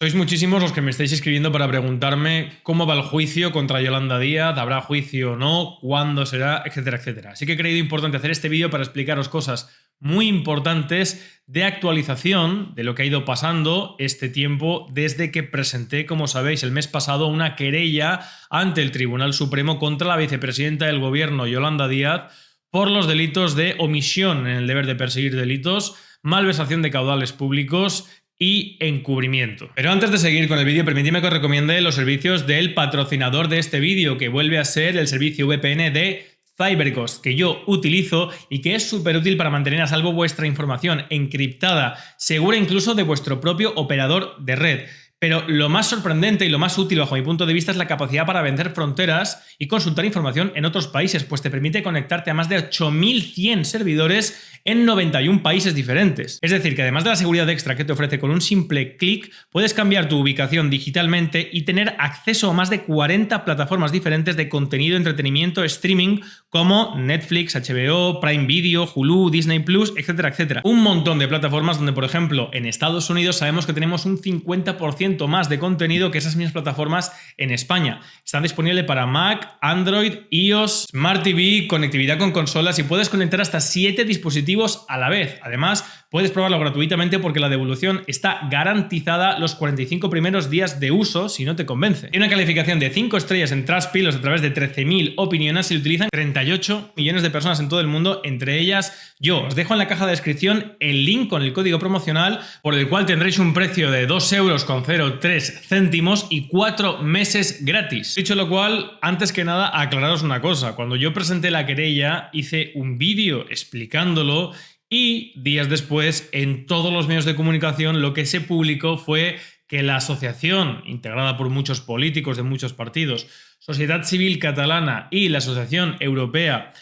Sois muchísimos los que me estáis escribiendo para preguntarme cómo va el juicio contra Yolanda Díaz, habrá juicio o no, cuándo será, etcétera, etcétera. Así que he creído importante hacer este vídeo para explicaros cosas muy importantes de actualización de lo que ha ido pasando este tiempo desde que presenté, como sabéis, el mes pasado una querella ante el Tribunal Supremo contra la vicepresidenta del Gobierno, Yolanda Díaz, por los delitos de omisión en el deber de perseguir delitos, malversación de caudales públicos y encubrimiento. Pero antes de seguir con el vídeo, permitidme que os recomiende los servicios del patrocinador de este vídeo, que vuelve a ser el servicio VPN de CyberGhost, que yo utilizo y que es súper útil para mantener a salvo vuestra información encriptada, segura incluso de vuestro propio operador de red. Pero lo más sorprendente y lo más útil bajo mi punto de vista es la capacidad para vencer fronteras y consultar información en otros países, pues te permite conectarte a más de 8100 servidores en 91 países diferentes. Es decir, que además de la seguridad extra que te ofrece con un simple clic, puedes cambiar tu ubicación digitalmente y tener acceso a más de 40 plataformas diferentes de contenido, entretenimiento, streaming, como Netflix, HBO, Prime Video, Hulu, Disney Plus, etcétera, etcétera. Un montón de plataformas donde, por ejemplo, en Estados Unidos sabemos que tenemos un 50% más de contenido que esas mismas plataformas en España. Están disponibles para Mac, Android, iOS, Smart TV, conectividad con consolas y puedes conectar hasta 7 dispositivos a la vez. Además, puedes probarlo gratuitamente porque la devolución está garantizada los 45 primeros días de uso si no te convence. Tiene una calificación de 5 estrellas en Trustpilot a través de 13.000 opiniones y lo utilizan 38 millones de personas en todo el mundo, entre ellas yo. Os dejo en la caja de descripción el link con el código promocional por el cual tendréis un precio de 2,03 € y 4 meses gratis. Dicho lo cual, antes que nada, aclararos una cosa. Cuando yo presenté la querella, hice un vídeo explicándolo y días después, en todos los medios de comunicación, lo que se publicó fue que la asociación, integrada por muchos políticos de muchos partidos, Sociedad Civil Catalana y la Asociación Europea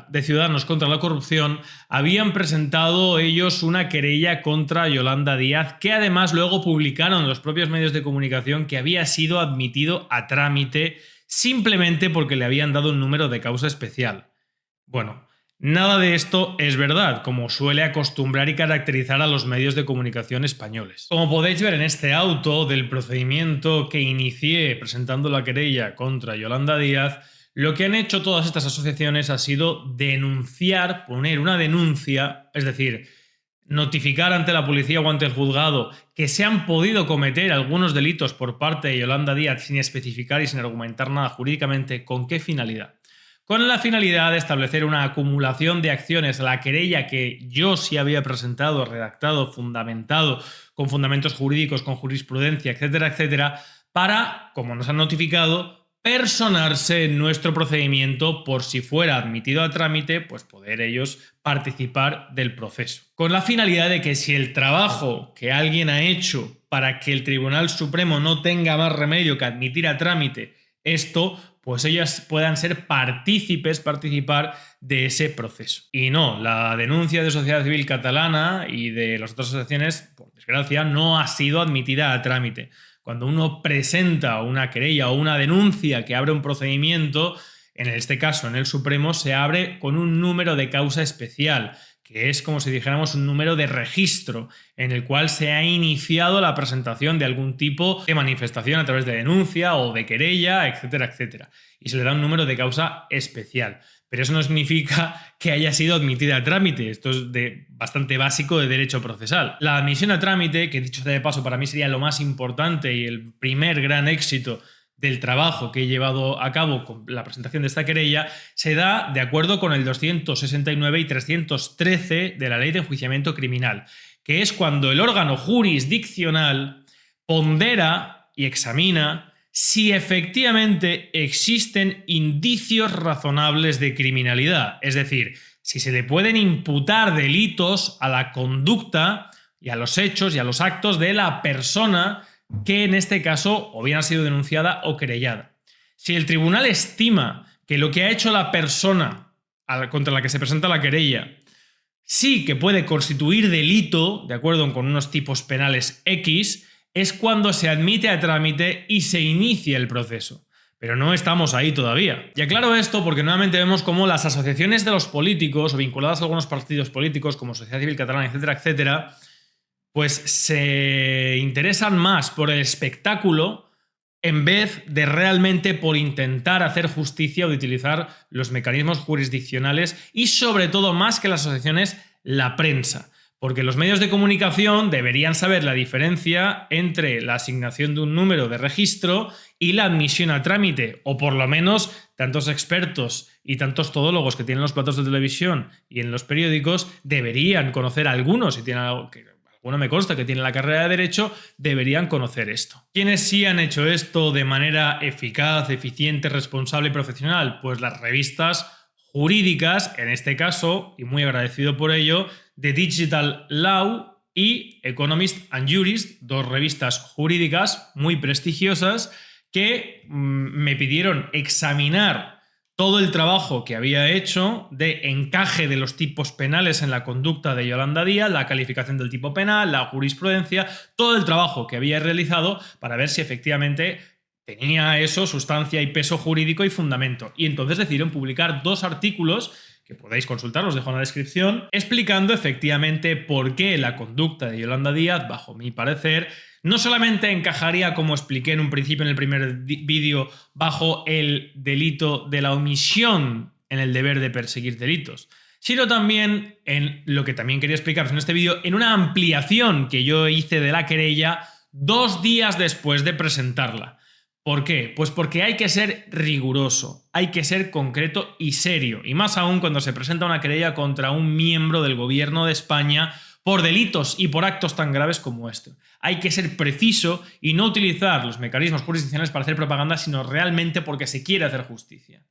de Ciudadanos contra la Corrupción, habían presentado ellos una querella contra Yolanda Díaz, que además luego publicaron en los propios medios de comunicación que había sido admitido a trámite simplemente porque le habían dado un número de causa especial. Bueno, nada de esto es verdad, como suele acostumbrar y caracterizar a los medios de comunicación españoles. Como podéis ver en este auto del procedimiento que inicié presentando la querella contra Yolanda Díaz, lo que han hecho todas estas asociaciones ha sido denunciar, poner una denuncia, es decir, notificar ante la policía o ante el juzgado que se han podido cometer algunos delitos por parte de Yolanda Díaz sin especificar y sin argumentar nada jurídicamente. ¿Con qué finalidad? Con la finalidad de establecer una acumulación de acciones a la querella que yo sí había presentado, redactado, fundamentado, con fundamentos jurídicos, con jurisprudencia, etcétera, etcétera, para, como nos han notificado, personarse en nuestro procedimiento por si fuera admitido a trámite, pues poder ellos participar del proceso. Con la finalidad de que si el trabajo que alguien ha hecho para que el Tribunal Supremo no tenga más remedio que admitir a trámite esto, pues ellas puedan ser participar de ese proceso. Y no, la denuncia de Sociedad Civil Catalana y de las otras asociaciones, por desgracia, no ha sido admitida a trámite. Cuando uno presenta una querella o una denuncia que abre un procedimiento, en este caso en el Supremo, se abre con un número de causa especial, que es como si dijéramos un número de registro en el cual se ha iniciado la presentación de algún tipo de manifestación a través de denuncia o de querella, etcétera, etcétera. Y se le da un número de causa especial. Pero eso no significa que haya sido admitida a trámite. Esto es bastante básico de derecho procesal. La admisión a trámite, que dicho sea de paso para mí sería lo más importante y el primer gran éxito del trabajo que he llevado a cabo con la presentación de esta querella, se da de acuerdo con el 269 y 313 de la Ley de Enjuiciamiento Criminal, que es cuando el órgano jurisdiccional pondera y examina si efectivamente existen indicios razonables de criminalidad, es decir, si se le pueden imputar delitos a la conducta y a los hechos y a los actos de la persona que en este caso o bien ha sido denunciada o querellada. Si el tribunal estima que lo que ha hecho la persona contra la que se presenta la querella sí que puede constituir delito, de acuerdo con unos tipos penales X, es cuando se admite a trámite y se inicia el proceso. Pero no estamos ahí todavía. Y aclaro esto porque nuevamente vemos cómo las asociaciones de los políticos o vinculadas a algunos partidos políticos como Sociedad Civil Catalana, etcétera, etcétera, pues se interesan más por el espectáculo en vez de realmente por intentar hacer justicia o de utilizar los mecanismos jurisdiccionales y, sobre todo, más que las asociaciones, la prensa. Porque los medios de comunicación deberían saber la diferencia entre la asignación de un número de registro y la admisión a trámite, o por lo menos tantos expertos y tantos todólogos que tienen los platos de televisión y en los periódicos deberían conocer algunos, si tienen algo que alguno me consta que tiene la carrera de Derecho, deberían conocer esto. ¿Quiénes sí han hecho esto de manera eficaz, eficiente, responsable y profesional? Pues las revistas jurídicas, en este caso, y muy agradecido por ello, The Digital Law y Economist and Jurist, dos revistas jurídicas muy prestigiosas que me pidieron examinar todo el trabajo que había hecho de encaje de los tipos penales en la conducta de Yolanda Díaz, la calificación del tipo penal, la jurisprudencia, todo el trabajo que había realizado para ver si efectivamente tenía eso, sustancia y peso jurídico y fundamento. Y entonces decidieron publicar 2 artículos que podéis consultar, os dejo en la descripción, explicando efectivamente por qué la conducta de Yolanda Díaz, bajo mi parecer, no solamente encajaría, como expliqué en un principio en el primer vídeo, bajo el delito de la omisión en el deber de perseguir delitos, sino también en lo que también quería explicaros en este vídeo, en una ampliación que yo hice de la querella 2 días después de presentarla. ¿Por qué? Pues porque hay que ser riguroso, hay que ser concreto y serio, y más aún cuando se presenta una querella contra un miembro del gobierno de España por delitos y por actos tan graves como este. Hay que ser preciso y no utilizar los mecanismos jurisdiccionales para hacer propaganda, sino realmente porque se quiere hacer justicia.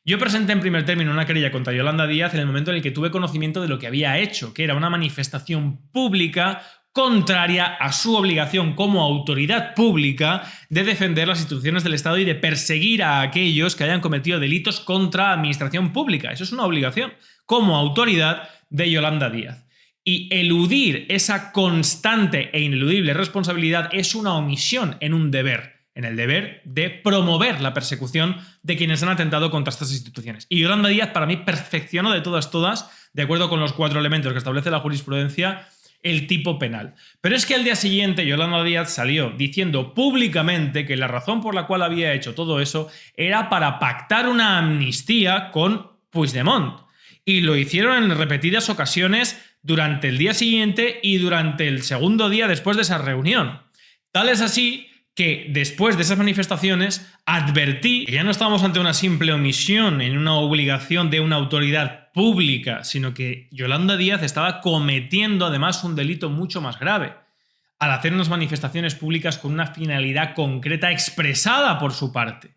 Yo presenté en primer término una querella contra Yolanda Díaz en el momento en el que tuve conocimiento de lo que había hecho, que era una manifestación pública contraria a su obligación como autoridad pública de defender las instituciones del Estado y de perseguir a aquellos que hayan cometido delitos contra la administración pública. Eso es una obligación como autoridad de Yolanda Díaz. Y eludir esa constante e ineludible responsabilidad es una omisión en un deber, en el deber de promover la persecución de quienes han atentado contra estas instituciones. Y Yolanda Díaz, para mí, perfeccionó de todas, de acuerdo con los 4 elementos que establece la jurisprudencia, el tipo penal. Pero es que al día siguiente Yolanda Díaz salió diciendo públicamente que la razón por la cual había hecho todo eso era para pactar una amnistía con Puigdemont. Y lo hicieron en repetidas ocasiones durante el día siguiente y durante el segundo día después de esa reunión. Tal es así que después de esas manifestaciones advertí que ya no estábamos ante una simple omisión en una obligación de una autoridad pública, sino que Yolanda Díaz estaba cometiendo además un delito mucho más grave al hacer unas manifestaciones públicas con una finalidad concreta expresada por su parte,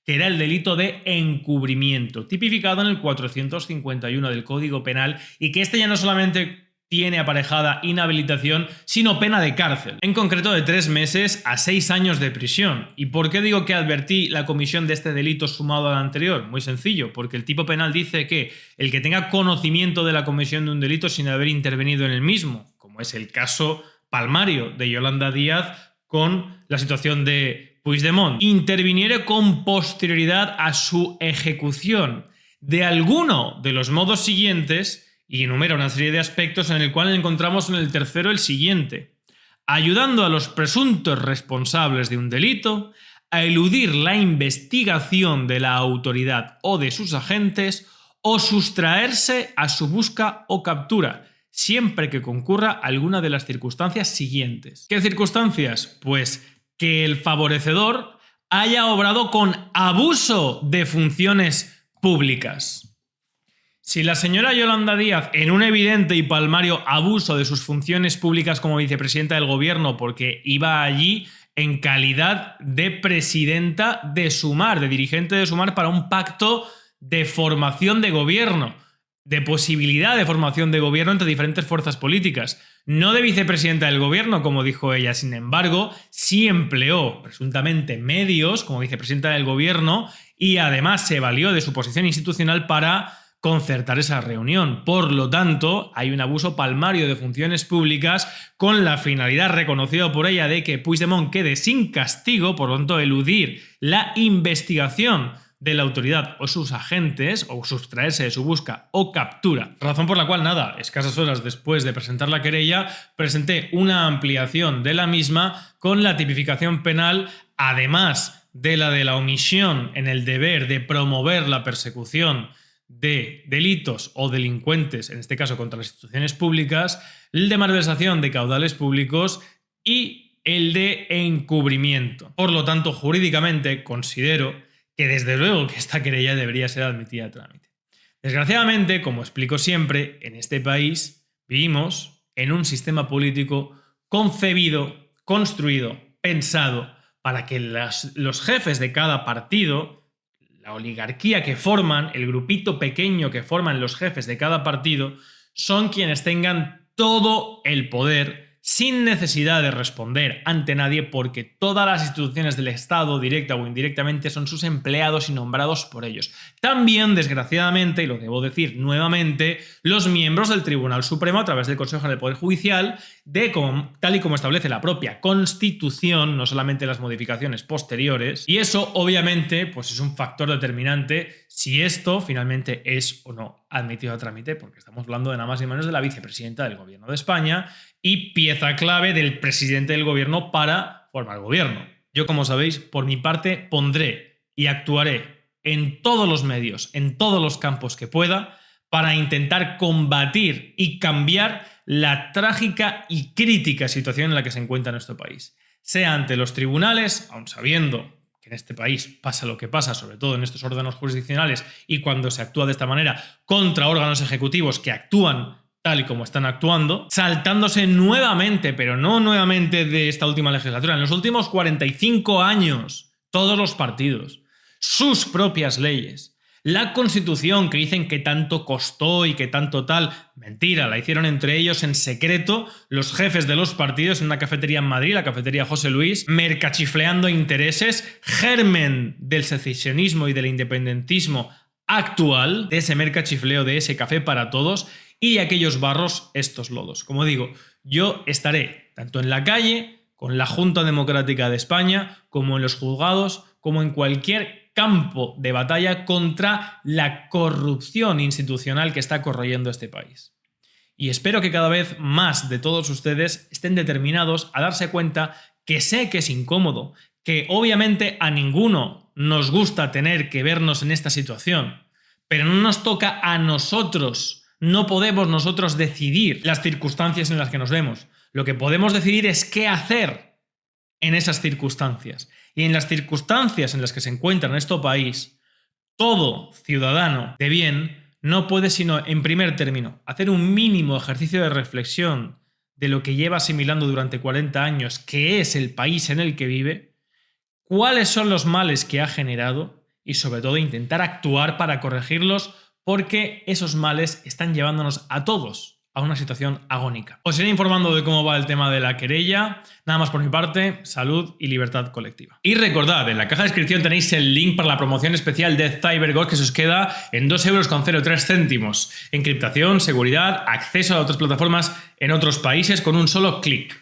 que era el delito de encubrimiento, tipificado en el 451 del Código Penal, y que este ya no solamente tiene aparejada inhabilitación, sino pena de cárcel, en concreto de 3 meses a 6 años de prisión. ¿Y por qué digo que advertí la comisión de este delito sumado al anterior? Muy sencillo, porque el tipo penal dice que el que tenga conocimiento de la comisión de un delito sin haber intervenido en el mismo, como es el caso palmario de Yolanda Díaz con la situación de Puigdemont, interviniere con posterioridad a su ejecución de alguno de los modos siguientes, y enumera una serie de aspectos en el cual encontramos en el tercero el siguiente: ayudando a los presuntos responsables de un delito a eludir la investigación de la autoridad o de sus agentes o sustraerse a su busca o captura, siempre que concurra alguna de las circunstancias siguientes. ¿Qué circunstancias? Pues que el favorecedor haya obrado con abuso de funciones públicas. Si la señora Yolanda Díaz, en un evidente y palmario abuso de sus funciones públicas como vicepresidenta del gobierno, porque iba allí en calidad de presidenta de Sumar, de dirigente de Sumar para un pacto de formación de gobierno, de posibilidad de formación de gobierno entre diferentes fuerzas políticas, no de vicepresidenta del gobierno, como dijo ella. Sin embargo, sí empleó presuntamente medios como vicepresidenta del gobierno y además se valió de su posición institucional para concertar esa reunión. Por lo tanto, hay un abuso palmario de funciones públicas con la finalidad reconocida por ella de que Puigdemont quede sin castigo, por lo tanto eludir la investigación de la autoridad o sus agentes o sustraerse de su busca o captura. Razón por la cual, nada, escasas horas después de presentar la querella, presenté una ampliación de la misma con la tipificación penal, además de la omisión en el deber de promover la persecución de delitos o delincuentes, en este caso contra las instituciones públicas, el de malversación de caudales públicos y el de encubrimiento. Por lo tanto, jurídicamente considero que desde luego que esta querella debería ser admitida a trámite. Desgraciadamente, como explico siempre, en este país vivimos en un sistema político concebido, construido, pensado para que los jefes de cada partido, la oligarquía que forman, el grupito pequeño que forman los jefes de cada partido, son quienes tengan todo el poder sin necesidad de responder ante nadie, porque todas las instituciones del Estado, directa o indirectamente, son sus empleados y nombrados por ellos. También, desgraciadamente, y lo debo decir nuevamente, los miembros del Tribunal Supremo, a través del Consejo del Poder Judicial, tal y como establece la propia Constitución, no solamente las modificaciones posteriores, y eso, obviamente, pues es un factor determinante si esto finalmente es o no admitido a trámite, porque estamos hablando de nada más y menos de la vicepresidenta del Gobierno de España y pieza clave del presidente del Gobierno para formar gobierno. Yo, como sabéis, por mi parte pondré y actuaré en todos los medios, en todos los campos que pueda, para intentar combatir y cambiar la trágica y crítica situación en la que se encuentra nuestro país. Sea ante los tribunales, aun sabiendo que en este país pasa lo que pasa, sobre todo en estos órganos jurisdiccionales, y cuando se actúa de esta manera contra órganos ejecutivos que actúan tal y como están actuando, saltándose nuevamente, pero no nuevamente de esta última legislatura, en los últimos 45 años, todos los partidos, sus propias leyes, la Constitución que dicen que tanto costó y que tanto tal, mentira, la hicieron entre ellos en secreto los jefes de los partidos en una cafetería en Madrid, la cafetería José Luis, mercachifleando intereses, germen del secesionismo y del independentismo actual, de ese mercachifleo, de ese café para todos, y de aquellos barros, estos lodos. Como digo, yo estaré tanto en la calle, con la Junta Democrática de España, como en los juzgados, como en cualquier campo de batalla contra la corrupción institucional que está corroyendo este país. Y espero que cada vez más de todos ustedes estén determinados a darse cuenta que sé que es incómodo, que obviamente a ninguno nos gusta tener que vernos en esta situación, pero no nos toca a nosotros. No podemos nosotros decidir las circunstancias en las que nos vemos. Lo que podemos decidir es qué hacer en esas circunstancias. Y en las circunstancias en las que se encuentra en este país, todo ciudadano de bien no puede sino, en primer término, hacer un mínimo ejercicio de reflexión de lo que lleva asimilando durante 40 años, que es el país en el que vive, cuáles son los males que ha generado y, sobre todo, intentar actuar para corregirlos, porque esos males están llevándonos a todos a una situación agónica. Os iré informando de cómo va el tema de la querella. Nada más por mi parte, salud y libertad colectiva. Y recordad, en la caja de descripción tenéis el link para la promoción especial de CyberGhost, que se os queda en 2,03 €. Encriptación, seguridad, acceso a otras plataformas en otros países con un solo clic.